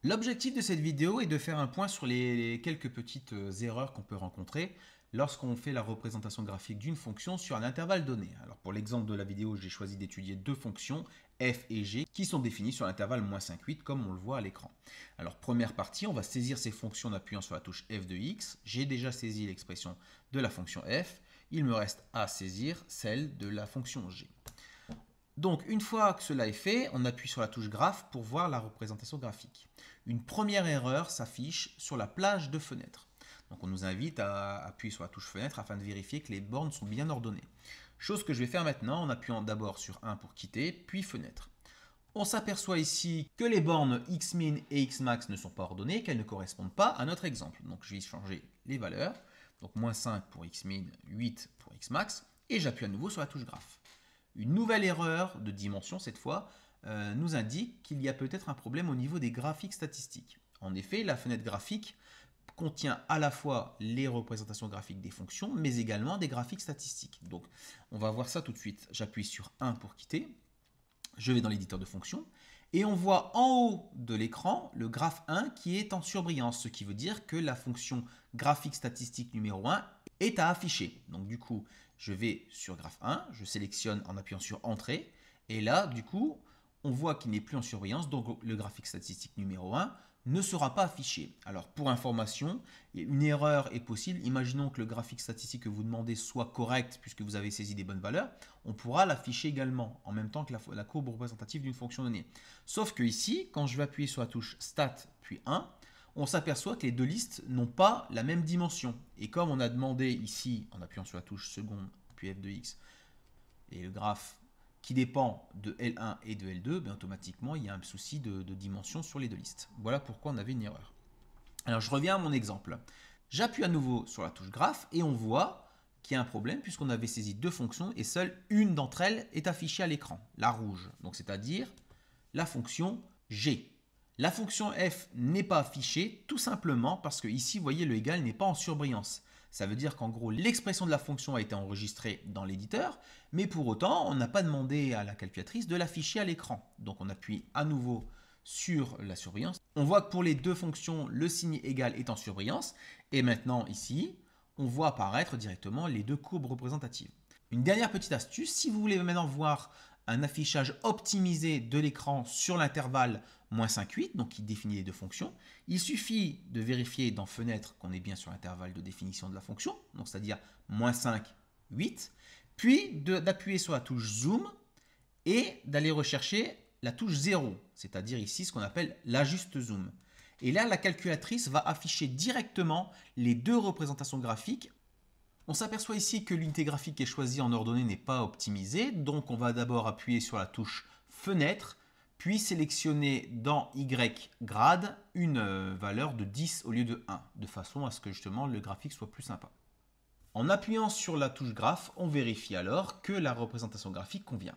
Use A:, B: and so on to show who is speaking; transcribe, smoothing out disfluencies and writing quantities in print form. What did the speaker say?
A: L'objectif de cette vidéo est de faire un point sur les quelques petites erreurs qu'on peut rencontrer lorsqu'on fait la représentation graphique d'une fonction sur un intervalle donné. Alors pour l'exemple de la vidéo, j'ai choisi d'étudier deux fonctions, f et g, qui sont définies sur l'intervalle -5, 8, comme on le voit à l'écran. Alors première partie, on va saisir ces fonctions en appuyant sur la touche f de x. J'ai déjà saisi l'expression de la fonction f. Il me reste à saisir celle de la fonction g. Donc, une fois que cela est fait, on appuie sur la touche graphe pour voir la représentation graphique. Une première erreur s'affiche sur la plage de fenêtre. Donc, on nous invite à appuyer sur la touche fenêtre afin de vérifier que les bornes sont bien ordonnées. Chose que je vais faire maintenant en appuyant d'abord sur 1 pour quitter, puis fenêtre. On s'aperçoit ici que les bornes xmin et xmax ne sont pas ordonnées, qu'elles ne correspondent pas à notre exemple. Donc, je vais changer les valeurs. Donc, -5 pour xmin, 8 pour xmax, et j'appuie à nouveau sur la touche graphe. Une nouvelle erreur de dimension, cette fois, nous indique qu'il y a peut-être un problème au niveau des graphiques statistiques. En effet, la fenêtre graphique contient à la fois les représentations graphiques des fonctions, mais également des graphiques statistiques. Donc, on va voir ça tout de suite. J'appuie sur 1 pour quitter. Je vais dans l'éditeur de fonctions. Et on voit en haut de l'écran le graphe 1 qui est en surbrillance, ce qui veut dire que la fonction graphique statistique numéro 1 est à afficher. Donc du coup, je vais sur graphe 1, je sélectionne en appuyant sur Entrée, et là, du coup, on voit qu'il n'est plus en surbrillance, donc le graphique statistique numéro 1 ne sera pas affiché. Alors pour information, une erreur est possible. Imaginons que le graphique statistique que vous demandez soit correct puisque vous avez saisi des bonnes valeurs. On pourra l'afficher également en même temps que la courbe représentative d'une fonction donnée. Sauf que ici, quand je vais appuyer sur la touche Stat puis 1, on s'aperçoit que les deux listes n'ont pas la même dimension. Et comme on a demandé ici, en appuyant sur la touche seconde puis f de x, et le graphe qui dépend de L1 et de L2, ben automatiquement, il y a un souci de dimension sur les deux listes. Voilà pourquoi on avait une erreur. Alors, je reviens à mon exemple. J'appuie à nouveau sur la touche graphe et on voit qu'il y a un problème puisqu'on avait saisi deux fonctions et seule une d'entre elles est affichée à l'écran, la rouge. Donc, c'est-à-dire la fonction g. La fonction f n'est pas affichée tout simplement parce que ici, vous voyez, le égal n'est pas en surbrillance. Ça veut dire qu'en gros, l'expression de la fonction a été enregistrée dans l'éditeur, mais pour autant, on n'a pas demandé à la calculatrice de l'afficher à l'écran. Donc on appuie à nouveau sur la surbrillance. On voit que pour les deux fonctions, le signe égal est en surbrillance. Et maintenant, ici, on voit apparaître directement les deux courbes représentatives. Une dernière petite astuce, si vous voulez maintenant voir un affichage optimisé de l'écran sur l'intervalle -5, 8, donc qui définit les deux fonctions, il suffit de vérifier dans Fenêtre qu'on est bien sur l'intervalle de définition de la fonction, donc c'est-à-dire -5, 8, puis d'appuyer sur la touche Zoom et d'aller rechercher la touche 0, c'est-à-dire ici ce qu'on appelle l'ajuste zoom. Et là, la calculatrice va afficher directement les deux représentations graphiques. On s'aperçoit ici que l'unité graphique qui est choisie en ordonnée n'est pas optimisée, donc on va d'abord appuyer sur la touche Fenêtre, puis sélectionner dans Y grade une valeur de 10 au lieu de 1, de façon à ce que justement le graphique soit plus sympa. En appuyant sur la touche graphe, on vérifie alors que la représentation graphique convient.